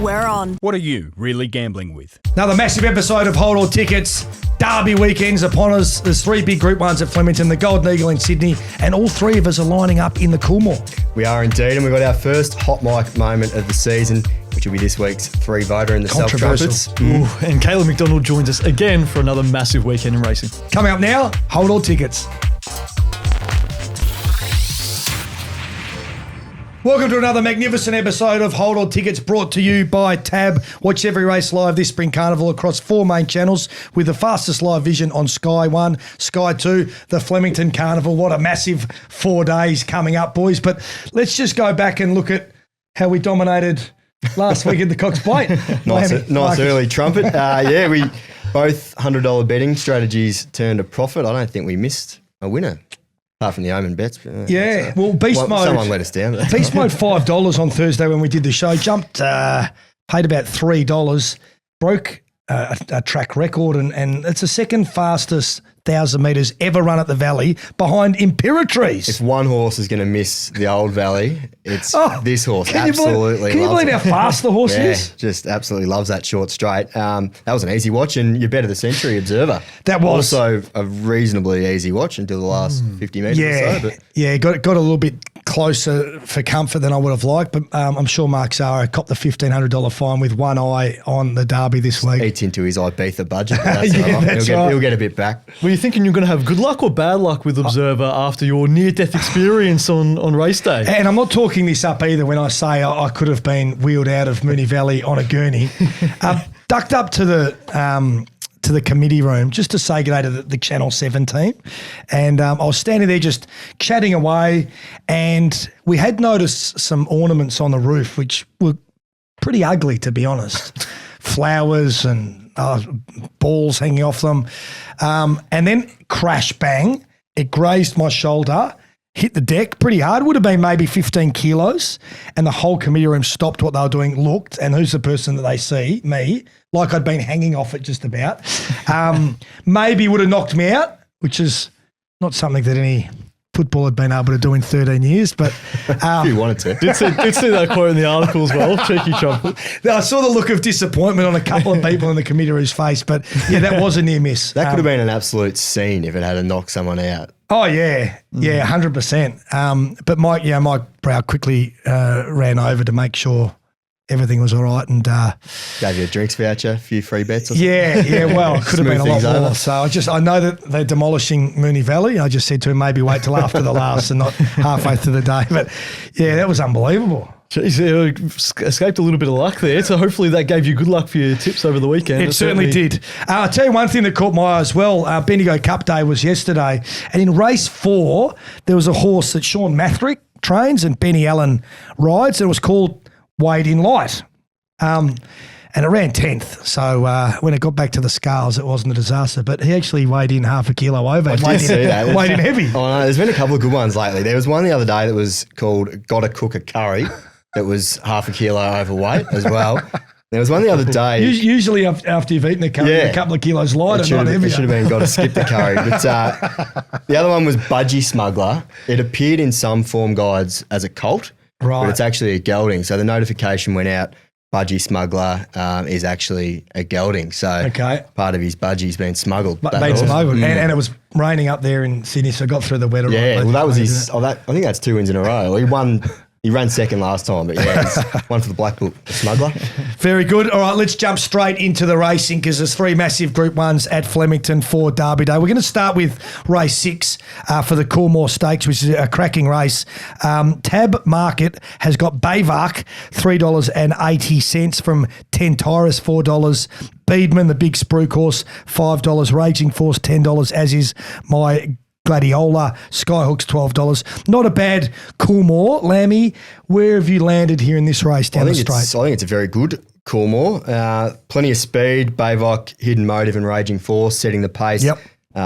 we're on. What are you really gambling with? Another massive episode of Hold All Tickets. Derby weekends upon us. There's three big Group 1s at Flemington, the Golden Eagle in Sydney, and all three of us are lining up in the Coolmore. We are indeed, and we've got our first hot mic moment of the season, which will be this week's three voter in the Self Trumpets. Ooh, and Katelyn McDonald joins us again for another massive weekend in racing. Coming up now, Hold All Tickets. Welcome to another magnificent episode of Hold On Tickets, brought to you by Tab. Watch every race live this spring carnival across four main channels with the fastest live vision on Sky 1, Sky 2, the Flemington Carnival. What a massive 4 days coming up, boys. But let's just go back and look at how we dominated last week at the Cox Plate. nice early trumpet. We both $100 betting strategies turned a profit. I don't think we missed a winner. Apart from the Omen bets. Well, Beast Mode. Someone let us down. Beast Mode $5 on Thursday when we did the show. Jumped, paid about $3. Broke a track record, and it's the second fastest 1,000 metres ever run at the Valley behind Imperatrice. If one horse is going to miss the old Valley, it's this horse. Can you believe how fast the horse is? Just absolutely loves that short straight. That was an easy watch, and you bet of the Century Observer. That was also a reasonably easy watch until the last 50 metres or so. But got a little bit closer for comfort than I would have liked, but I'm sure Mark Zara copped the $1,500 fine with one eye on the Derby this week. Eats into his Ibiza budget. That's right. He'll get a bit back. Were you thinking you're going to have good luck or bad luck with Observer after your near-death experience on race day? And I'm not talking this up either when I say I could have been wheeled out of Moonee Valley on a gurney. Ducked up to the committee room just to say good day to the Channel 7 team. And I was standing there just chatting away, and we had noticed some ornaments on the roof which were pretty ugly, to be honest. Flowers and balls hanging off them. And then crash, bang, it grazed my shoulder, hit the deck pretty hard. Would have been maybe 15 kilos. And the whole committee room stopped what they were doing, looked, and who's the person that they see? Me. Like I'd been hanging off it just about. Maybe would have knocked me out, which is not something that any football had been able to do in 13 years. But if you wanted to. Did see that quote in the article as well, cheeky trumpet. I saw the look of disappointment on a couple of people in the committee room's face, but yeah, that was a near miss. That could have been an absolute scene if it had knocked someone out. Oh, yeah. Yeah, 100%. But Mike Brow quickly ran over to make sure everything was all right, and gave you a drinks voucher, a few free bets or something. Yeah, well, it could have been a lot more. Over. So I know that they're demolishing Moonee Valley. I just said to him, maybe wait till after the last and not halfway through the day. But yeah, that was unbelievable. Jeez, escaped a little bit of luck there. So hopefully that gave you good luck for your tips over the weekend. It certainly did. I'll tell you one thing that caught my eye as well. Bendigo Cup Day was yesterday. And in race 4, there was a horse that Sean Mathrick trains and Benny Allen rides. It was called Weighed in Light. And it ran 10th. So when it got back to the scales, it wasn't a disaster. But he actually weighed in half a kilo over. Weighed in heavy. Oh, no, there's been a couple of good ones lately. There was one the other day that was called Gotta Cook a Curry that was half a kilo overweight as well. There was one the other day. Usually after you've eaten a curry, a couple of kilos lighter, not heavier. It should have been Gotta Skip the Curry. But the other one was Budgie Smuggler. It appeared in some form guides as a colt. Right. But it's actually a gelding. So the notification went out, Budgie Smuggler is actually a gelding. So part of his budgie's been smuggled. And it was raining up there in Sydney, so got through the weather. Yeah, well, that was his. I think that's 2 wins in a row. He won. He ran second last time, but yeah, he's one for the Black Book, the Smuggler. Very good. All right, let's jump straight into the racing because there's 3 massive Group 1s at Flemington for Derby Day. We're going to start with race 6 for the Coolmore Stakes, which is a cracking race. Tab Market has got Bayvark, $3.80 from 10 Tyrus, $4. Beedman, the big spruik horse, $5. Raging Force, $10, as is my Gladiola. Skyhook's $12. Not a bad Coolmore. Lamby, where have you landed here in this race down the straight? I think it's a very good Coolmore. Plenty of speed. Bayvark, Hidden Motive and Raging Force setting the pace. Yep.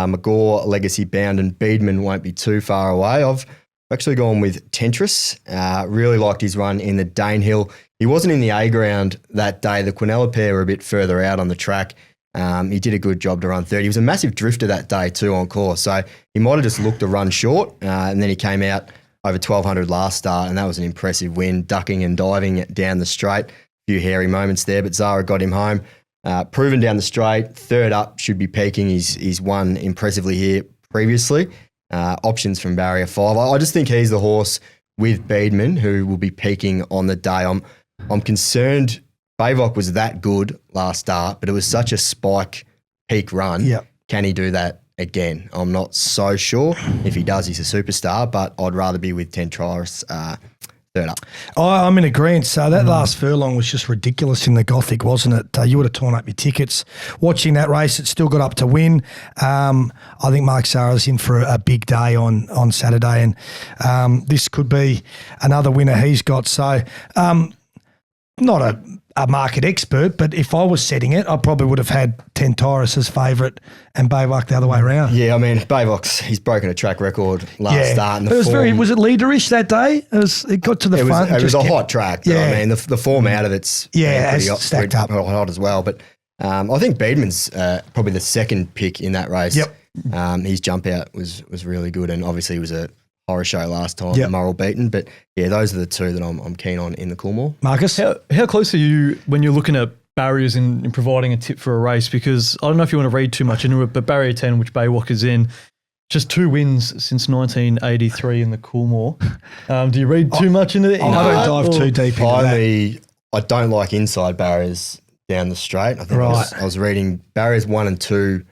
Magor, Legacy Bound and Beedman won't be too far away. I've actually gone with Tentris. Really liked his run in the Danehill. He wasn't in the A ground that day. The Quinella pair were a bit further out on the track. He did a good job to run third. He was a massive drifter that day too on course, so he might have just looked a run short, and then he came out over 1,200 last start, and that was an impressive win, ducking and diving down the straight. few hairy moments there, but Zara got him home. Proven down the straight, third up, should be peaking. He's won impressively here previously. Options from barrier 5. I just think he's the horse with Beedman who will be peaking on the day. I'm concerned. Bayvok was that good last start, but it was such a spike peak run. Yep. Can he do that again? I'm not so sure. If he does, he's a superstar, but I'd rather be with Tentris third up. I'm in agreement. So that last furlong was just ridiculous in the Gothic, wasn't it? You would have torn up your tickets. Watching that race, it still got up to win. I think Mark Sarah's in for a big day on Saturday, and this could be another winner he's got. So not a market expert, but if I was setting it, I probably would have had Tentris as favourite and Bayvok the other way around. Yeah, I mean, Bayvok's, he's broken a track record last start. And it was was it leaderish that day? It got to the front. It was a hot track. Yeah. I mean, the form out of it's pretty stacked up. Hot as well. But I think Beedman's probably the second pick in that race. Yep. His jump out was really good, and obviously it was a horror show last time, Yep. Moral beaten. But yeah, those are the two that I'm keen on in the Coolmore. Marcus? How close are you when you're looking at barriers in providing a tip for a race? Because I don't know if you want to read too much into it, but barrier 10, which Bayvok is in, just 2 wins since 1983 in the Coolmore. Do you read too much into it? I don't dive too deep into that. I don't like inside barriers down the straight. I think I was reading barriers 1 and 2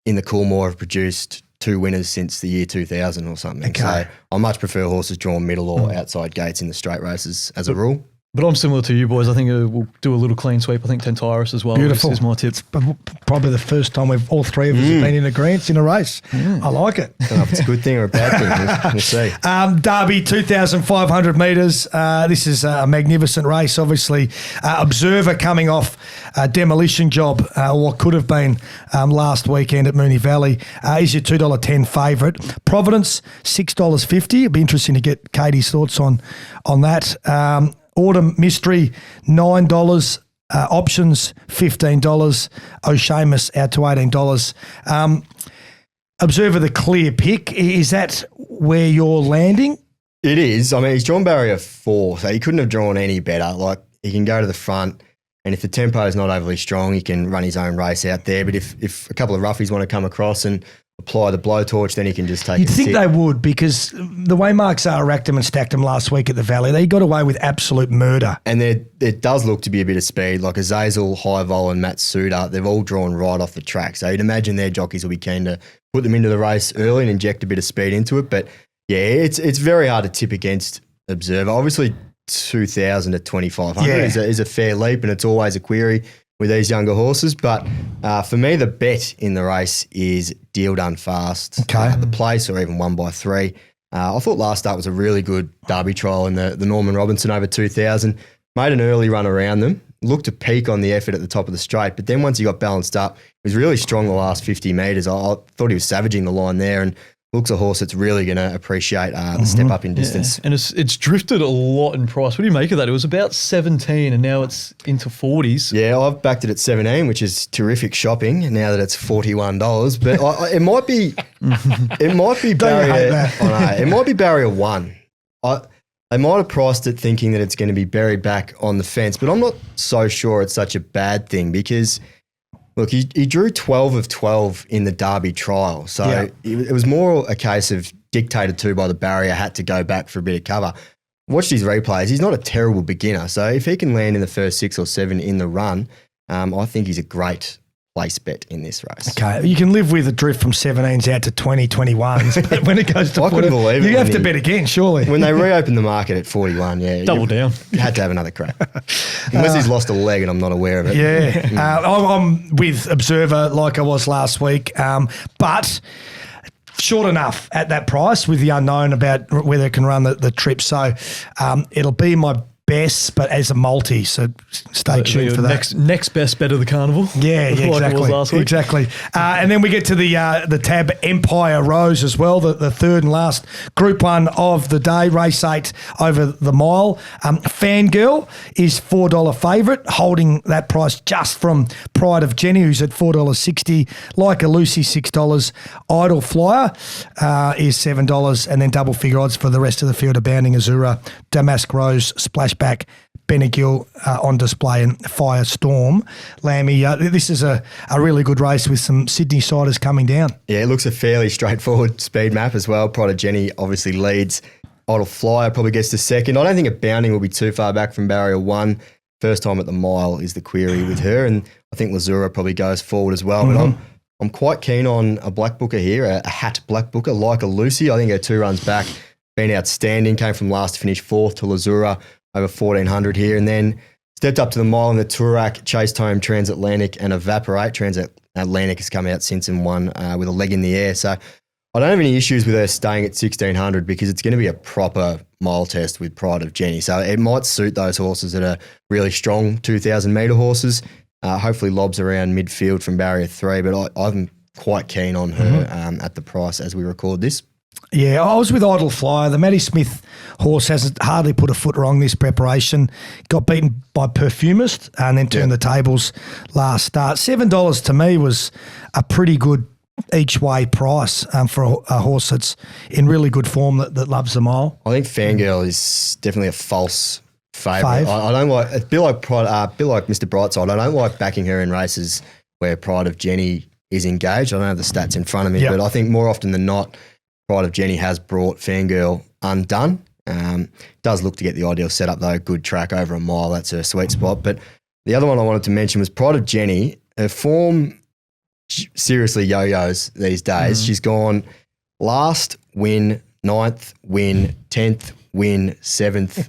in the Coolmore have produced 2 winners since the year 2000 or something. Okay. So I much prefer horses drawn middle or outside gates in the straight races as a rule. But I'm similar to you boys. I think we'll do a little clean sweep. I think Tentris as well. Beautiful. Is my tip. Probably the first time all three of us have been in agreement in a race. I like it. I don't know if it's a good thing or a bad thing. We'll see. Derby, 2,500 metres. This is a magnificent race, obviously. Observer coming off a demolition job, what could have been last weekend at Moonee Valley, is your $2.10 favourite. Providence, $6.50. It'd be interesting to get Katie's thoughts on that. Autumn Mystery, $9. Options, $15. O'Shamus out to $18. Observer, the clear pick. Is that where you're landing? It is. I mean, he's drawn barrier 4, so he couldn't have drawn any better. Like, he can go to the front, and if the tempo is not overly strong, he can run his own race out there. But if a couple of roughies want to come across and apply the blowtorch, then he can just take You'd a think sit. they would, because the way Mark Zahra racked him and stacked him last week at the Valley, they got away with absolute murder. And there does look to be a bit of speed, like Azazel, Highvol and Matt Suda, they've all drawn right off the track. So you'd imagine their jockeys will be keen to put them into the race early and inject a bit of speed into it. But yeah, it's very hard to tip against Observer. Obviously, 2,000 to 2,500 is a fair leap, and it's always a query with these younger horses. But for me, the bet in the race is Deal Done Fast. Okay. The place, or even 1 by 3. I thought last start was a really good Derby trial in the Norman Robinson over 2,000. Made an early run around them. Looked to peak on the effort at the top of the straight, but then once he got balanced up, he was really strong the last 50 metres. I thought he was savaging the line there, and looks a horse that's really going to appreciate the step up in distance. Yeah. And it's drifted a lot in price. What do you make of that? It was about 17 and now it's into 40s. Yeah, I've backed it at 17, which is terrific shopping now that it's $41. But it might be barrier. I know, it might be barrier 1. They might have priced it thinking that it's going to be buried back on the fence, but I'm not so sure it's such a bad thing because, look, he drew 12 of 12 in the Derby trial. So it was more a case of dictated to by the barrier, had to go back for a bit of cover. Watched his replays. He's not a terrible beginner. So if he can land in the first 6 or 7 in the run, I think he's a great place bet in this race. Okay, you can live with a drift from 17s out to 21s, but when it goes to I couldn't believe it you when have to bet again, surely. When they reopened the market at 41, Double down. You had to have another crack. Unless he's lost a leg and I'm not aware of it. Yeah, I'm with Observer like I was last week, but short enough at that price with the unknown about whether it can run the trip. So it'll be my best, but as a multi, so stay tuned for that. Next best bet of the carnival. Yeah, like it exactly. was last week. Exactly. And then we get to the tab Empire Rose as well, the third and last Group 1 of the day, race 8 over the mile. Fangirl is $4 favourite, holding that price just from Pride of Jenny, who's at $4.60. Like a Lucy, $6. Idle Flyer is $7, and then double figure odds for the rest of the field of Bounding Azura, Damask Rose, Splashback, Bennegill on display in Firestorm. Lamby, this is a really good race with some Sydney siders coming down. Yeah, it looks a fairly straightforward speed map as well. Pride of Jenny obviously leads. Idle Flyer probably gets to second. I don't think a bounding will be too far back from barrier 1. First time at the mile is the query with her, and I think Lazura probably goes forward as well. But I'm quite keen on a black booker here, a hat black booker like a Lucy. I think her 2 runs back been outstanding. Came from last to finish 4th to Lazura over 1400 here, and then stepped up to the mile in the Toorak, chased home Transatlantic and Evaporate. Transatlantic has come out since and won with a leg in the air. So I don't have any issues with her staying at 1600 because it's going to be a proper mile test with Pride of Jenny. So it might suit those horses that are really strong 2,000 metre horses. Hopefully lobs around midfield from barrier 3, but I'm quite keen on her at the price as we record this. Yeah, I was with Idle Flyer. The Maddie Smith horse hasn't hardly put a foot wrong this preparation. Got beaten by Perfumist and then turned the tables last start. $7 to me was a pretty good each way price for a horse that's in really good form that loves the mile. I think Fangirl is definitely a false favourite. I don't like a bit like Mr. Brightside. I don't like backing her in races where Pride of Jenny is engaged. I don't have the stats in front of me, but I think more often than not, Pride of Jenny has brought Fangirl undone. Does look to get the ideal setup though. Good track over a mile. That's her sweet spot. But the other one I wanted to mention was Pride of Jenny. Her form seriously yo-yos these days. She's gone last win, 9th win, 10th win, 7th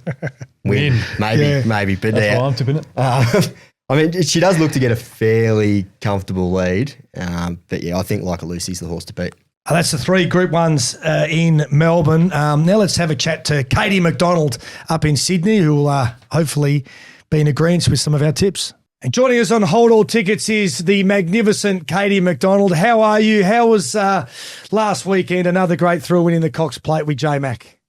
win. Maybe. But that's why I'm tipping it. I mean, she does look to get a fairly comfortable lead. But yeah, I think Like a Lucy's the horse to beat. That's the 3 Group 1s in Melbourne. Now let's have a chat to Katie McDonald up in Sydney, who will hopefully be in agreement with some of our tips. And joining us on Hold All Tickets is the magnificent Katie McDonald. How are you? How was last weekend? Another great thrill winning the Cox Plate with J-Mac.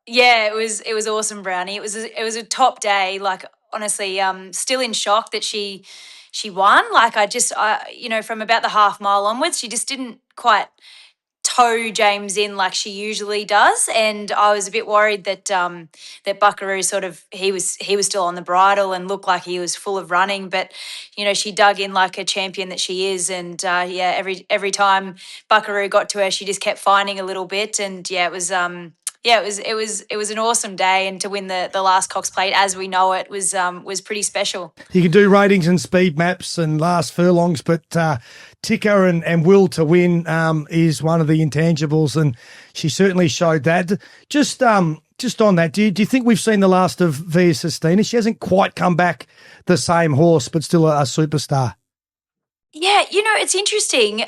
Yeah, it was awesome, Browny. It was a top day. Like, honestly, still in shock that she won. Like, from about the half mile onwards, she just didn't quite toe James in like she usually does, and I was a bit worried that that Buckaroo he was still on the bridle and looked like he was full of running, but she dug in like a champion that she is, and every time Buckaroo got to her, she just kept finding a little bit, and it was an awesome day, and to win the last Cox Plate as we know it was pretty special. You can do ratings and speed maps and last furlongs, but ticker and will to win is one of the intangibles, and she certainly showed that. Just on that, do you think we've seen the last of Via Sistina? She hasn't quite come back the same horse, but still a superstar. Yeah, it's interesting.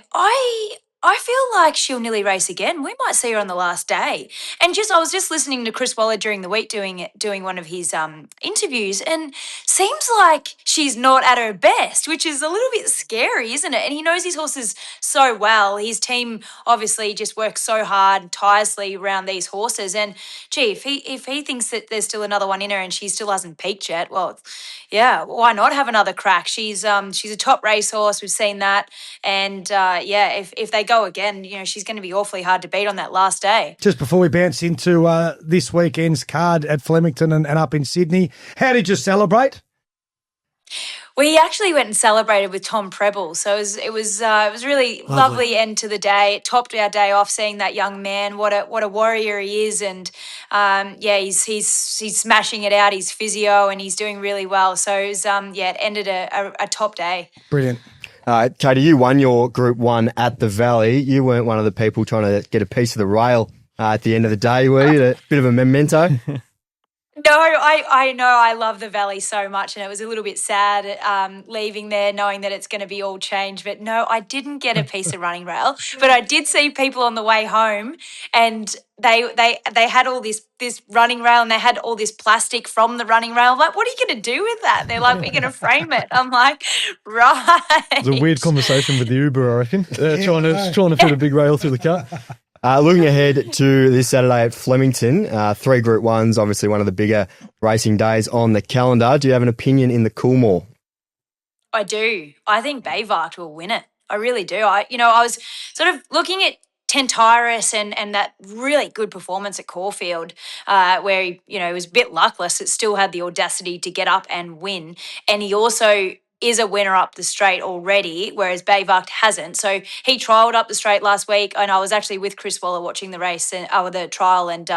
I feel like she'll nearly race again. We might see her on the last day. And I was just listening to Chris Waller during the week doing one of his interviews, and seems like she's not at her best, which is a little bit scary, isn't it? And he knows his horses so well. His team obviously just works so hard, tirelessly around these horses. And gee, if he thinks that there's still another one in her and she still hasn't peaked yet, well, yeah, why not have another crack? She's a top racehorse. We've seen that, and if they go again, she's going to be awfully hard to beat on that last day. Just before we bounce into this weekend's card at Flemington and up in Sydney, how did you celebrate? We actually went and celebrated with Tom Preble, so it was really lovely end to the day. It topped our day off seeing that young man. What a warrior he is, and he's smashing it out. He's physio and he's doing really well. So it was, it ended a top day. Brilliant. Katie, you won your Group 1 at the Valley. You weren't one of the people trying to get a piece of the rail at the end of the day, were you? A bit of a memento? No, I know I love the Valley so much, and it was a little bit sad leaving there knowing that it's going to be all changed. But no, I didn't get a piece of running rail, but I did see people on the way home, and they had all this running rail, and they had all this plastic from the running rail. I'm like, what are you going to do with that? They're like, we're going to frame it. I'm like, right. It was a weird conversation with the Uber, I reckon. Trying to fit a big rail through the car. Looking ahead to this Saturday at Flemington, 3 Group 1s, obviously one of the bigger racing days on the calendar. Do you have an opinion in the Coolmore? I do. I think Bayvart will win it. I really do. I was sort of looking at Tentyrus and that really good performance at Caulfield, where he, was a bit luckless, it still had the audacity to get up and win. And he also is a winner up the straight already, whereas Bayvakt hasn't. So he trialled up the straight last week, and I was actually with Chris Waller watching the race and the trial, and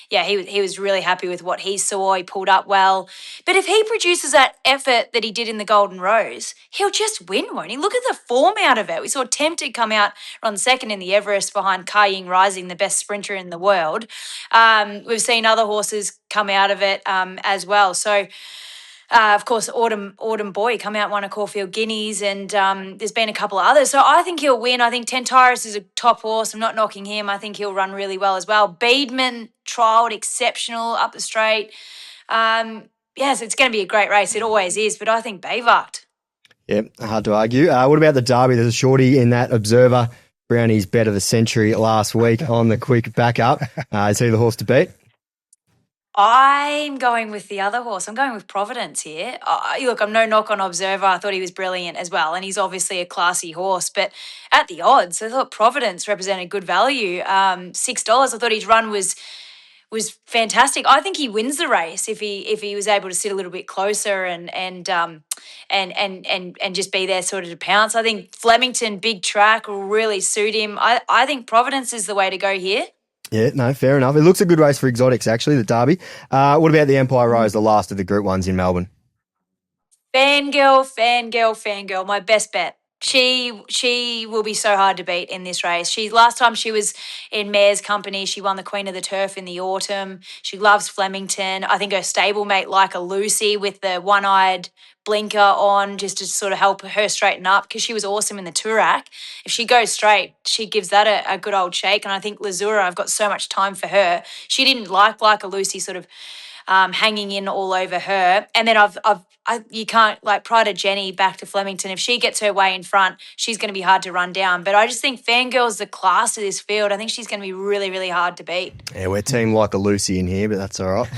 he was really happy with what he saw. He pulled up well, but if he produces that effort that he did in the Golden Rose, he'll just win, won't he? Look at the form out of it. We saw Tempted come out on second in the Everest behind Kaying Rising, the best sprinter in the world. We've seen other horses come out of it as well. So. Of course, Autumn Boy come out, won a Caulfield Guineas, and there's been a couple of others. So I think he'll win. I think Tentyrus is a top horse. I'm not knocking him. I think he'll run really well as well. Beedman trialled exceptional up the straight. Yes, it's going to be a great race. It always is, but I think Bayvakt. Yeah, hard to argue. What about the Derby? There's a shorty in that Observer. Brownie's bet of the century last week on the quick backup. Is he the horse to beat? I'm going with the other horse. I'm going with Providence here. Look, I'm no knock on Observer. I thought he was brilliant as well, and he's obviously a classy horse. But at the odds, I thought Providence represented good value. $6. I thought his run was fantastic. I think he wins the race if he was able to sit a little bit closer and just be there sort of to pounce. I think Flemington, big track, will really suit him. I think Providence is the way to go here. Yeah, no, fair enough. It looks a good race for exotics, actually, the Derby. What about the Empire Rose, the last of the Group 1s in Melbourne? Fangirl. My best bet. She will be so hard to beat in this race. Last time she was in Mare's company, she won the Queen of the Turf in the autumn. She loves Flemington. I think her stablemate like a Lucy with the one-eyed blinker on just to sort of help her straighten up because she was awesome in the Toorak. If she goes straight, she gives that a good old shake. And I think Lazura, I've got so much time for her. She didn't like a Lucy sort of hanging in all over her. And then you can't, like, Pride of Jenny back to Flemington. If she gets her way in front, she's going to be hard to run down. But I just think Fangirl's the class of this field. I think she's going to be really, really hard to beat. Yeah, we're team like a Lucy in here, but that's all right.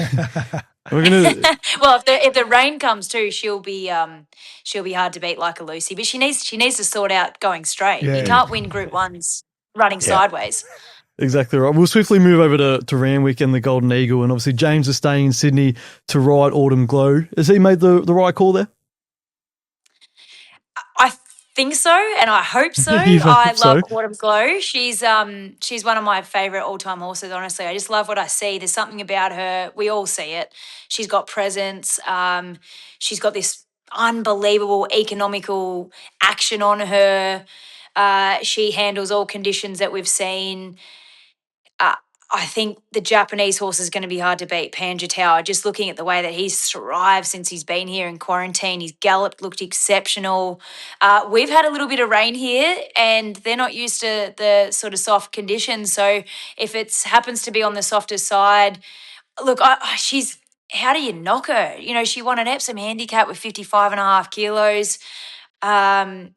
We're gonna. Well, if the rain comes too, she'll be hard to beat like a Lucy. But she needs to sort out going straight. Yeah. You can't win Group 1s running sideways. Exactly right. We'll swiftly move over to Randwick and the Golden Eagle. And obviously James is staying in Sydney to ride Autumn Glow. Has he made the right call there? I think so, and I hope so. I love Autumn Glow. She's one of my favourite all-time horses, honestly. I just love what I see. There's something about her. We all see it. She's got presence. She's got this unbelievable economical action on her. She handles all conditions that we've seen. I think the Japanese horse is going to be hard to beat, Panja Tower. Just looking at the way that he's thrived since he's been here in quarantine, his gallop looked exceptional. We've had a little bit of rain here, and they're not used to the sort of soft conditions. So if it happens to be on the softer side, look, how do you knock her? She won an Epsom handicap with 55.5 kilos.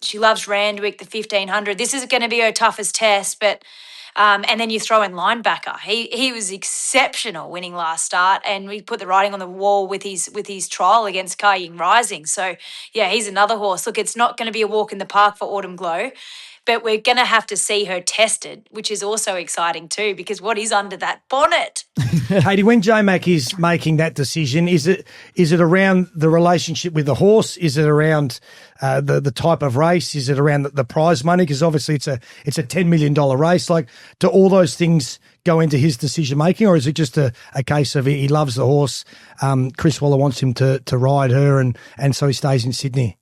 She loves Randwick, the 1500. This is going to be her toughest test, but and then you throw in linebacker. He was exceptional winning last start, and we put the writing on the wall with his trial against Kaying Rising. So yeah, he's another horse. Look, it's not going to be a walk in the park for Autumn Glow, but we're going to have to see her tested, which is also exciting too, because what is under that bonnet? Katie, when J-Mac is making that decision, is it around the relationship with the horse? Is it around the type of race? Is it around the prize money? Because obviously it's a $10 million race. Like, do all those things go into his decision making, or is it just a case of he loves the horse? Chris Waller wants him to ride her, and so he stays in Sydney.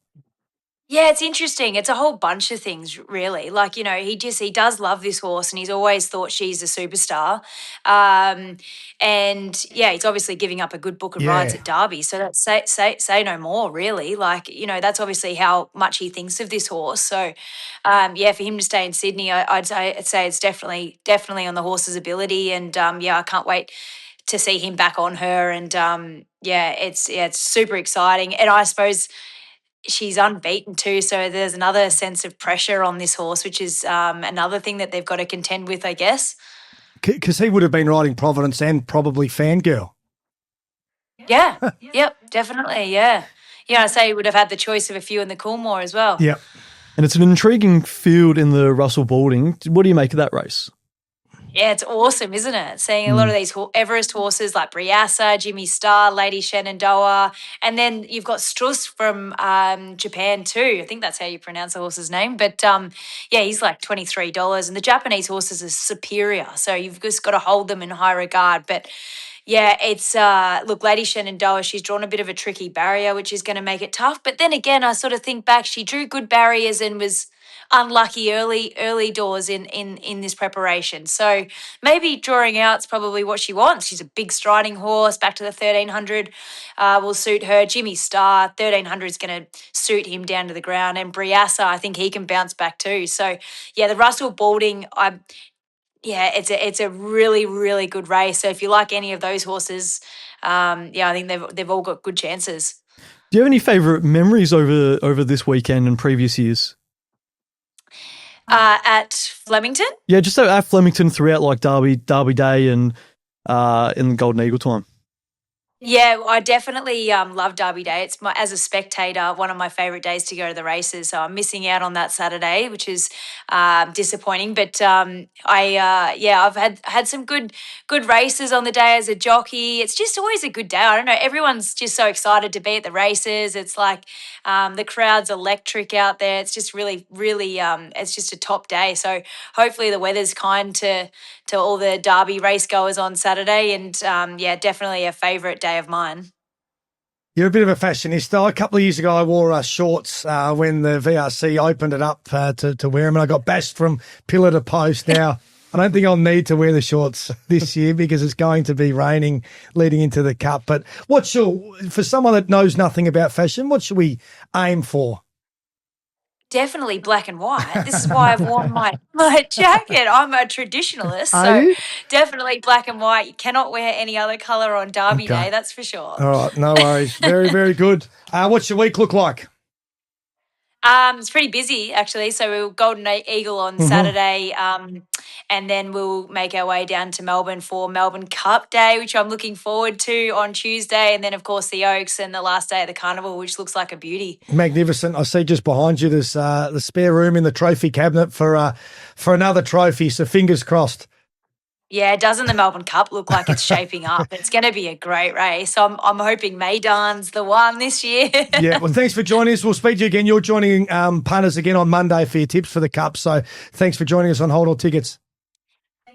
Yeah, it's interesting. It's a whole bunch of things, really. Like, he does love this horse, and he's always thought she's a superstar. And yeah, he's obviously giving up a good book of rides at Derby. So that's say no more, really. Like, that's obviously how much he thinks of this horse. So yeah, for him to stay in Sydney, I'd say it's definitely on the horse's ability. And yeah, I can't wait to see him back on her. And yeah, it's super exciting. And I suppose she's unbeaten too, so there's another sense of pressure on this horse, which is another thing that they've got to contend with, I guess. Because he would have been riding Providence and probably Fangirl. Yeah, yep, definitely, yeah. Yeah, I say he would have had the choice of a few in the Coolmore as well. Yep. And it's an intriguing field in the Russell Balding. What do you make of that race? Yeah, it's awesome, isn't it? Seeing a lot of these Everest horses like Briasa, Jimmy Star, Lady Shenandoah, and then you've got Struss from Japan too. I think that's how you pronounce the horse's name. But yeah, he's like $23, and the Japanese horses are superior. So you've just got to hold them in high regard. But yeah, it's look, Lady Shenandoah, she's drawn a bit of a tricky barrier, which is going to make it tough. But then again, I sort of think back, she drew good barriers and was unlucky early doors in this preparation. So maybe drawing out's probably what she wants. She's a big striding horse. Back to the 1300 will suit her. Jimmy Star 1300 is going to suit him down to the ground, and Briasa, I think he can bounce back too. So yeah, the Russell Balding, yeah, it's a really, really good race. So if you like any of those horses, yeah, I think they've all got good chances. Do you have any favourite memories over this weekend and previous years? At Flemington? Yeah, just at Flemington throughout like Derby Day and in the Golden Eagle time. Yeah, I definitely love Derby Day. It's as a spectator, one of my favourite days to go to the races. So I'm missing out on that Saturday, which is disappointing. But I've had some good races on the day as a jockey. It's just always a good day. I don't know. Everyone's just so excited to be at the races. It's like the crowd's electric out there. It's just really, really, it's just a top day. So hopefully the weather's kind to all the Derby race goers on Saturday. And yeah, definitely a favourite day of mine. You're a bit of a fashionista. A couple of years ago, I wore shorts when the VRC opened it up to wear them, and I got bashed from pillar to post. Now, I don't think I'll need to wear the shorts this year because it's going to be raining leading into the Cup. But for someone that knows nothing about fashion, what should we aim for? Definitely black and white. This is why I've worn my jacket. I'm a traditionalist, so definitely black and white. You cannot wear any other colour on Derby Day, that's for sure. All right, no worries. Very, very good. What's your week look like? It's pretty busy, actually. So we'll Golden Eagle on Saturday, and then we'll make our way down to Melbourne for Melbourne Cup Day, which I'm looking forward to on Tuesday. And then, of course, the Oaks and the last day of the Carnival, which looks like a beauty. Magnificent. I see just behind you there's the spare room in the trophy cabinet for another trophy, so fingers crossed. Yeah, doesn't the Melbourne Cup look like it's shaping up? It's going to be a great race. I'm hoping Maidan's the one this year. Yeah, well, thanks for joining us. We'll speak to you again. You're joining punters again on Monday for your tips for the Cup. So thanks for joining us on Hold All Tickets.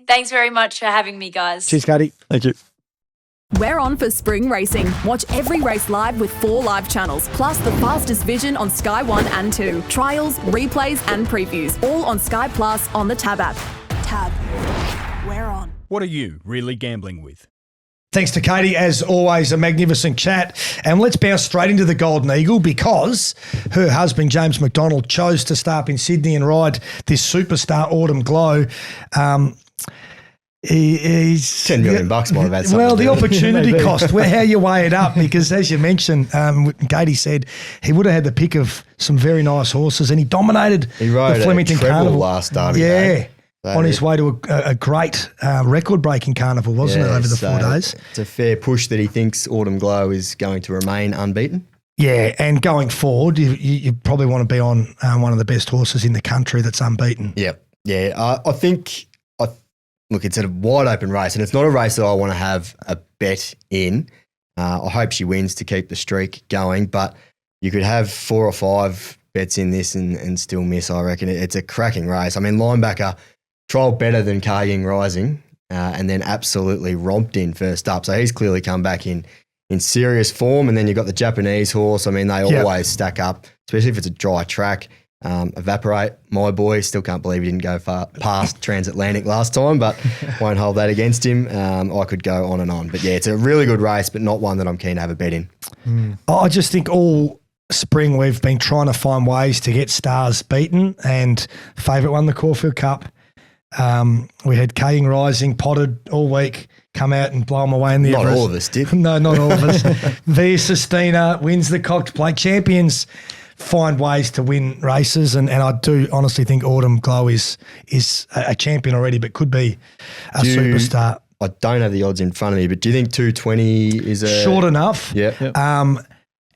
Thanks very much for having me, guys. Cheers, Katie. Thank you. We're on for spring racing. Watch every race live with 4 live channels, plus the fastest vision on Sky 1 and 2. Trials, replays and previews, all on Sky Plus on the Tab app. Tab. We're on. What are you really gambling with? Thanks to Katie, as always, a magnificent chat. And let's bounce straight into the Golden Eagle because her husband, James McDonald, chose to start up in Sydney and ride this superstar Autumn Glow. He's $10 million might have had something. Well, the to do with it. opportunity cost, how you weigh it up, because as you mentioned, Katie said he would have had the pick of some very nice horses, and he dominated He rode the Flemington a treble Carnival last Derby Yeah. Day. So On his way to a great record-breaking carnival, wasn't it, over the 4 days? It's a fair push that he thinks Autumn Glow is going to remain unbeaten. Yeah, and going forward, you probably want to be on one of the best horses in the country that's unbeaten. Yep. Yeah, I think, look, it's a wide open race, and it's not a race that I want to have a bet in. I hope she wins to keep the streak going, but you could have 4 or 5 bets in this and still miss, I reckon. It's a cracking race. I mean, Linebacker trialled better than Kaying Rising and then absolutely romped in first up. So he's clearly come back in serious form. And then you've got the Japanese horse. I mean, they always stack up, especially if it's a dry track. Evaporate, my boy, still can't believe he didn't go past Transatlantic last time, but won't hold that against him. I could go on and on. But yeah, it's a really good race, but not one that I'm keen to have a bet in. I just think all spring we've been trying to find ways to get stars beaten, and favourite won the Caulfield Cup. We had Kaying Rising potted all week, come out and blow them away in the Not Everest. all of us did. No, not all of us. Via Sistina wins the Cox Plate. Champions find ways to win races, and I do honestly think Autumn Glow is a champion already, but could be a superstar. I don't have the odds in front of me, but do you think 220 is Short enough. Yeah.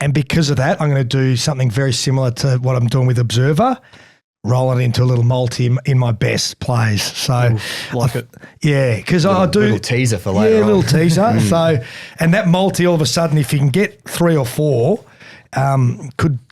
And because of that, I'm going to do something very similar to what I'm doing with Observer. roll it into a little multi in my best plays. So like it. Yeah, because I do. Little teaser for later Yeah, on. little teaser. So, and that multi all of a sudden, if you can get 3 or 4,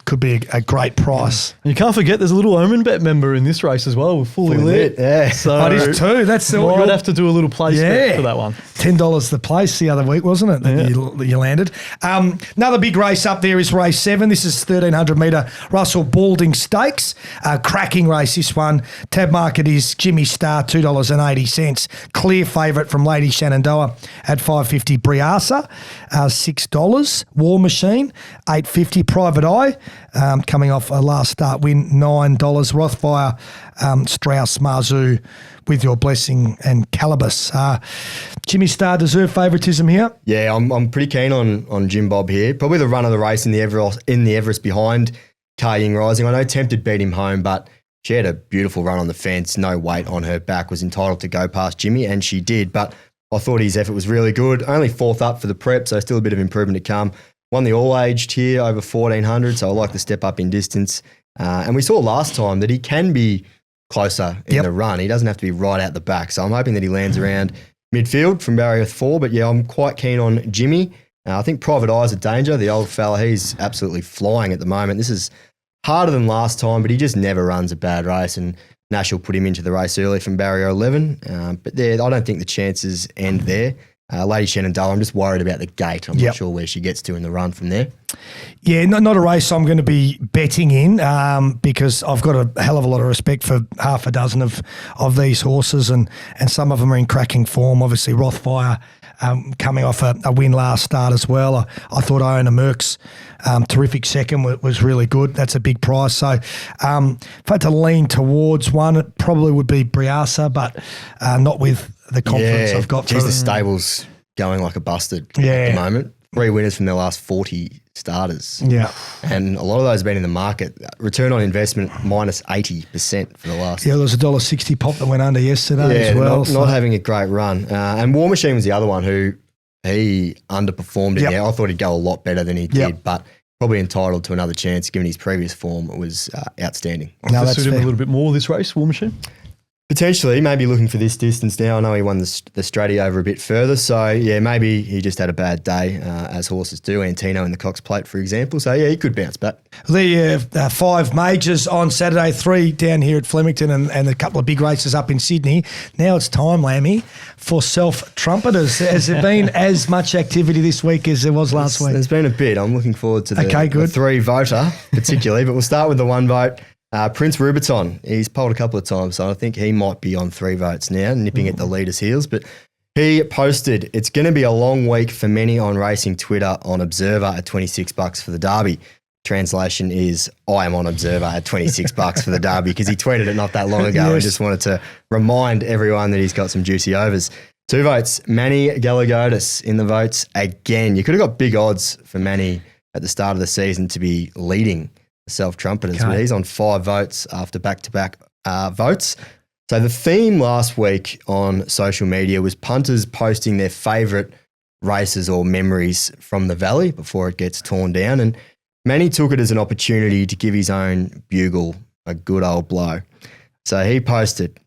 could be a great price. And you can't forget there's a little Omen Bet member in this race as well. We're fully lit. Yeah. So It is too. That's the might have to do a little place bet for that one. $10 the place the other week, wasn't it? That you landed. Another big race up there is race 7. This is 1,300 metre Russell Balding Stakes. Cracking race, this one. Tab market is Jimmy Star, $2.80. Clear favourite from Lady Shenandoah at $5.50. Briasa, $6. War Machine, $8.50. Private Eye, coming off a last start win, $9. Rothfire, Strauss, Marzu, With Your Blessing, and Calibus. Jimmy Star deserve favouritism here. Yeah, I'm pretty keen on Jim Bob here. Probably the run of the race in the Everest behind Ka Ying Rising. I know Tempted beat him home, but she had a beautiful run on the fence. No weight on her back, was entitled to go past Jimmy, and she did. But I thought his effort was really good. Only 4th up for the prep, so still a bit of improvement to come. Won the all-aged here over 1,400, so I like the step up in distance. And we saw last time that he can be closer in the run. He doesn't have to be right out the back. So I'm hoping that he lands around midfield from barrier 4. But yeah, I'm quite keen on Jimmy. I think Private Eye's a danger. The old fella, he's absolutely flying at the moment. This is harder than last time, but he just never runs a bad race. And Nash will put him into the race early from barrier 11. But there, I don't think the chances end there. Lady Shenandoah, I'm just worried about the gate. I'm not sure where she gets to in the run from there. Yeah, not a race I'm going to be betting in because I've got a hell of a lot of respect for half a dozen of these horses, and some of them are in cracking form. Obviously, Rothfire coming off a win last start as well. I thought Iona Merck's terrific second was really good. That's a big price. So if I had to lean towards one, it probably would be Briasa, but not with the confidence I've got. The stable's going like a busted at the moment. 3 winners from their last 40 starters. Yeah. And a lot of those have been in the market. Return on investment minus 80% for the last. Yeah, there was a $1.60 pop that went under yesterday as well. Not having a great run. And War Machine was the other one who he underperformed in there. I thought he'd go a lot better than he did, but probably entitled to another chance given his previous form. It was outstanding. No, Does that's suit him fair. a little bit more this race, War Machine? Potentially, maybe looking for this distance now. I know he won the Stratty over a bit further. So, yeah, maybe he just had a bad day, as horses do. Antino in the Cox Plate, for example. So, yeah, he could bounce back. The 5 majors on Saturday, 3 down here at Flemington and a couple of big races up in Sydney. Now it's time, Lamby, for Self Trumpeters. Has there been as much activity this week as there was last week? There's been a bit. I'm looking forward to the 3-voter particularly, but we'll start with the 1 vote. Prince Rubiton, he's polled a couple of times, so I think he might be on 3 votes now, nipping at the leader's heels. But he posted, it's going to be a long week for many on racing Twitter on Observer at $26 for the Derby. Translation is, I am on Observer at $26 for the Derby, because he tweeted it not that long ago and just wanted to remind everyone that he's got some juicy overs. 2 votes, Manny Galagotis in the votes again. You could have got big odds for Manny at the start of the season to be leading Self Trumpeters, but he's on 5 votes after back-to-back votes. So the theme last week on social media was punters posting their favourite races or memories from the Valley before it gets torn down, and Manny took it as an opportunity to give his own bugle a good old blow. So he posted,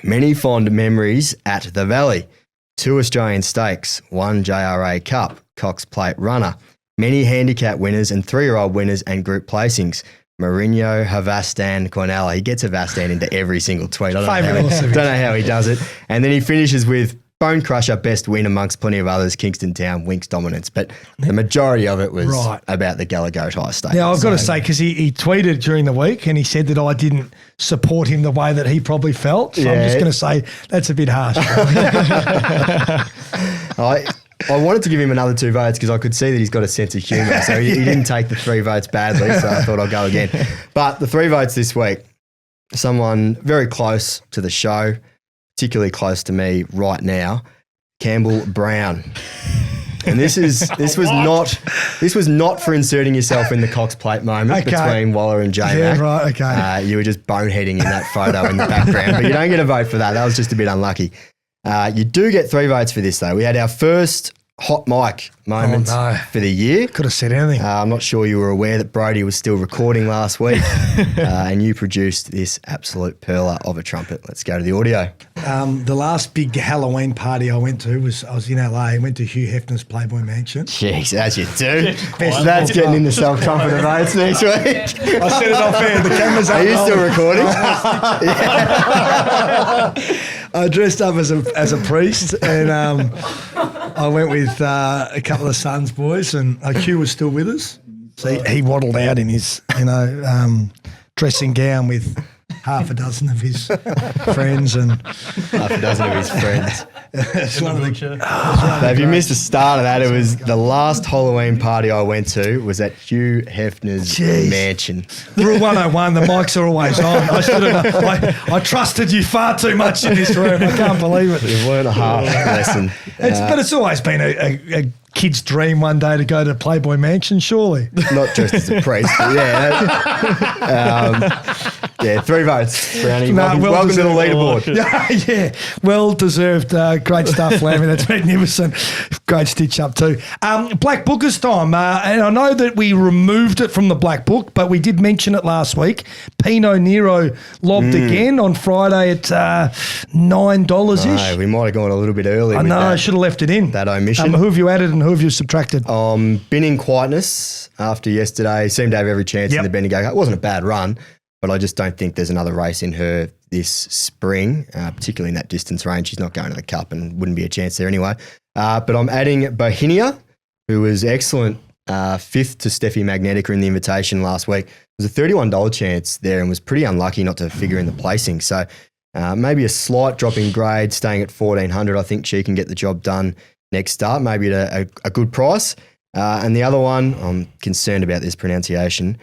many fond memories at the Valley, 2 Australian Stakes, 1 JRA Cup, Cox Plate runner, many handicap winners and 3-year-old winners and group placings. Mourinho, Havastan, Cornella. He gets Havastan into every single tweet. I don't know how he does it. And then he finishes with Bone Crusher, best win amongst plenty of others, Kingston Town, Winks dominance. But the majority of it was about the Gallagher High State. Now, I've got to say, because he tweeted during the week and he said that I didn't support him the way that he probably felt. So I'm just going to say that's a bit harsh. I wanted to give him another 2 votes because I could see that he's got a sense of humour. So he didn't take the 3 votes badly, so I thought I'll go again. But the 3 votes this week, someone very close to the show, particularly close to me right now, Campbell Brown. And this was not for inserting yourself in the Cox Plate moment between Waller and J-Mac. Yeah, right, okay. You were just boneheading in that photo in the background, but you don't get a vote for that. That was just a bit unlucky. You do get 3 votes for this, though. We had our first hot mic moment for the year. Could have said anything. I'm not sure you were aware that Brody was still recording last week and you produced this absolute perler of a trumpet. Let's go to the audio. The last big Halloween party I went to I was in LA. I went to Hugh Hefner's Playboy Mansion. Jeez, as you do. That's getting into Self Trumpeter votes next week. I set it off air. The camera's up. Are you still recording? I dressed up as a priest and I went with a couple of Sons boys and Hugh was still with us. So he waddled out in his, dressing gown with half a dozen of his friends and half a dozen of his friends. It's one of the, So if you missed the start of that, it was the last Halloween party I went to was at Hugh Hefner's mansion. Rule 101, the mics are always on. I trusted you far too much in this room. I can't believe it. You weren't a half lesson. But it's always been a kid's dream one day to go to Playboy Mansion, surely. Not dressed as a priest, but yeah. 3 votes, Browny. Welcome to the leaderboard. Yeah, well-deserved. Great stuff, Lamby. That's magnificent. Great stitch up too. Black Bookers time. And I know that we removed it from the Black Book, but we did mention it last week. Pinot Nero lobbed again on Friday at $9-ish. No, we might have gone a little bit early. I know, I should have left it in. That omission. Who have you added and who have you subtracted? Been in quietness after yesterday. Seemed to have every chance in the Bendigo. It wasn't a bad run, but I just don't think there's another race in her this spring, particularly in that distance range. She's not going to the Cup and wouldn't be a chance there anyway. But I'm adding Bohinia, who was excellent, 5th to Steffi Magnetica in the invitation last week. It was a $31 chance there and was pretty unlucky not to figure in the placing. So maybe a slight drop in grade, staying at 1,400. I think she can get the job done next start, maybe at a good price. And the other one, I'm concerned about this pronunciation,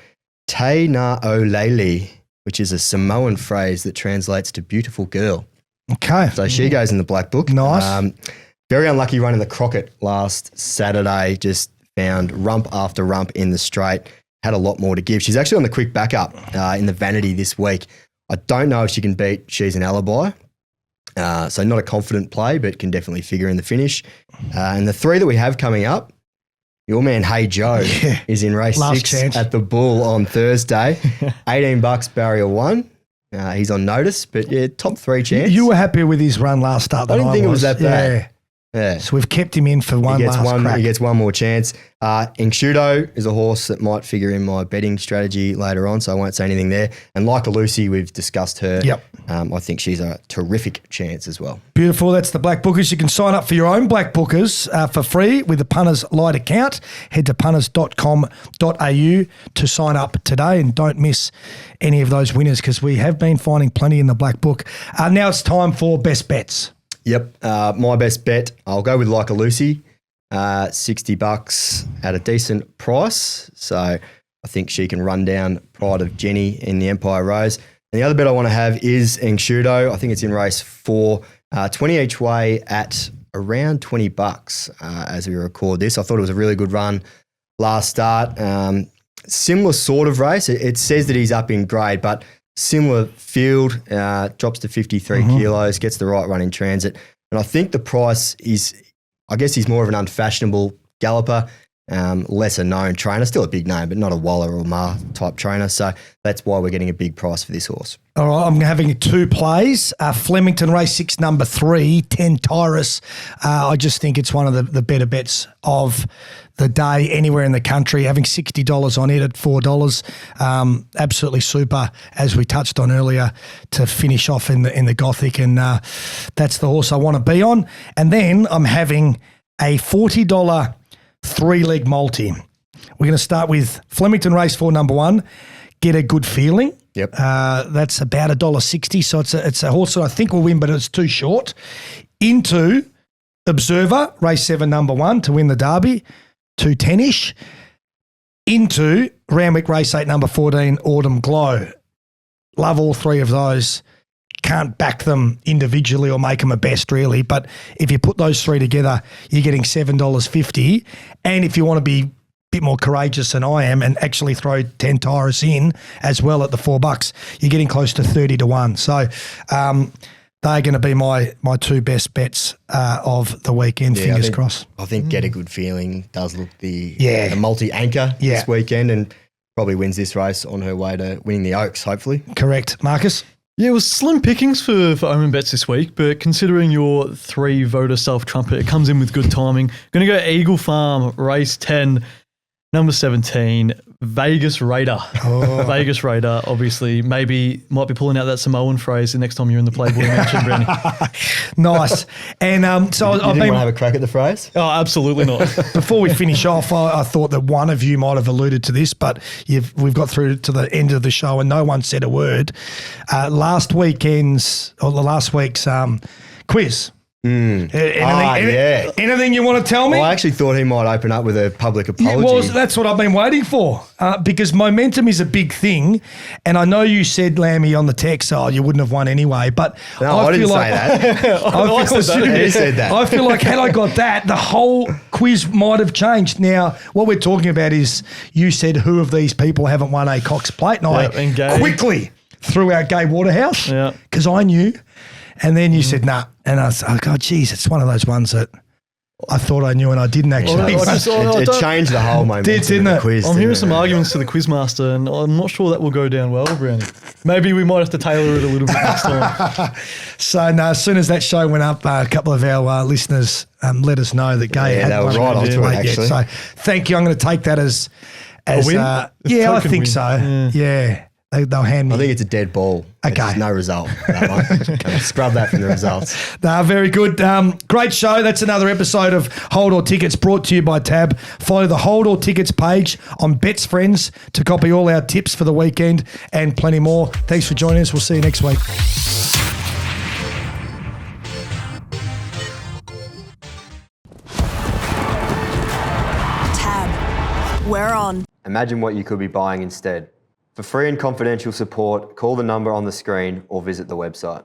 Te Na O Lele, which is a Samoan phrase that translates to beautiful girl. Okay. So she goes in the Black Book. Nice. Very unlucky running the Crockett last Saturday, just found rump after rump in the straight, had a lot more to give. She's actually on the quick backup in the Vanity this week. I don't know if she can beat She's an Alibi. So not a confident play, but can definitely figure in the finish. And the 3 that we have coming up, your man Hey Joe is in race Last 6 chance. at the Bull on Thursday. $18 barrier 1. He's on notice, but top 3 chance. You were happy with his run last start. I didn't think it was that bad. Yeah. So we've kept him in for one last crack. He gets one more chance. Ingshudo is a horse that might figure in my betting strategy later on, so I won't say anything there. And like a Lucy, we've discussed her. Yep. I think she's a terrific chance as well. Beautiful. That's the Black Bookers. You can sign up for your own Black Bookers for free with the Punters Lite account. Head to punters.com.au to sign up today and don't miss any of those winners because we have been finding plenty in the Black Book. Now it's time for best bets. Yep. My best bet, I'll go with Like a Lucy, $60 at a decent price. So I think she can run down Pride of Jenny in the Empire Rose. And the other bet I want to have is Ingshudo. I think it's in race 4, 20 each way at around $20 as we record this. I thought it was a really good run last start. Similar sort of race. It says that he's up in grade, but similar field, drops to 53 kilos, gets the right run in transit. And I think the price is, I guess he's more of an unfashionable galloper, lesser known trainer, still a big name, but not a Waller or Ma type trainer. So that's why we're getting a big price for this horse. All right, I'm having 2 plays. Flemington race 6, number 3, 10 Tyrus. I just think it's one of the better bets of the day anywhere in the country. Having $60 on it at $4, absolutely super, as we touched on earlier, to finish off in the Gothic, and that's the horse I want to be on. And then I'm having a $40 3-leg multi. We're going to start with Flemington race 4, number 1. Get a good feeling. Yep. That's about $1.60. So it's a horse that I think will win, but it's too short. Into Observer race 7, number 1 to win the Derby, 210-ish. Into Randwick race 8, number 14, Autumn Glow. Love all 3 of those. Can't back them individually or make them a best really, but if you put those 3 together, you're getting $7.50. And if you want to be a bit more courageous than I am and actually throw 10 Tyrus in as well at the $4, you're getting close to 30 to 1. So they're going to be my two best bets of the weekend. Yeah, Fingers crossed. I think Get a Good Feeling does look the multi-anchor Yeah. this weekend and probably wins this race on her way to winning the Oaks, hopefully. Correct, Marcus. Yeah, it was slim pickings for Omen bets this week, but considering your 3-voter Self Trumpet, it comes in with good timing. Going to go Eagle Farm, race 10, number 17, Vegas Raider. Vegas Raider, obviously, maybe might be pulling out that Samoan phrase the next time you're in the Playboy Mansion, Browny. Nice. And so You I've didn't been. want to have a crack at the phrase? Oh, absolutely not. Before we finish off, I thought that one of you might have alluded to this, but we've got through to the end of the show and no one said a word. Last week's quiz. Anything you want to tell me? Well, I actually thought he might open up with a public Yeah, apology. well, that's what I've been waiting for because momentum is a big thing. And I know you said, Lamby, on the text, you wouldn't have won anyway. But No, I didn't say that. He said that. I feel like had I got that, the whole quiz might have changed. Now, what we're talking about is you said who of these people haven't won a Cox Plate? And and I Gay. quickly threw out Gay Waterhouse Yeah. because I knew. And then you said, nah. And I said, oh, God, geez, it's one of those ones that I thought I knew and I didn't actually. It changed the whole momentum didn't of the it? quiz. I'm hearing didn't some it? arguments to the Quizmaster, and I'm not sure that will go down well, Brownie. Maybe we might have to tailor it a little bit next time. So no, as soon as that show went up, a couple of our listeners let us know that Gay had they were won right a onto it, plate yet. actually. So thank you. I'm going to take that as win? yeah, I Token think win. so. Yeah. They'll hand me. I think it's a dead ball. Okay. There's no result. That one. Okay, scrub that from the results. No, very good. Great show. That's another episode of Hold All Tickets brought to you by Tab. Follow the Hold All Tickets page on Bets Friends to copy all our tips for the weekend and plenty more. Thanks for joining us. We'll see you next week. Tab. We're on. Imagine what you could be buying instead. For free and confidential support, call the number on the screen or visit the website.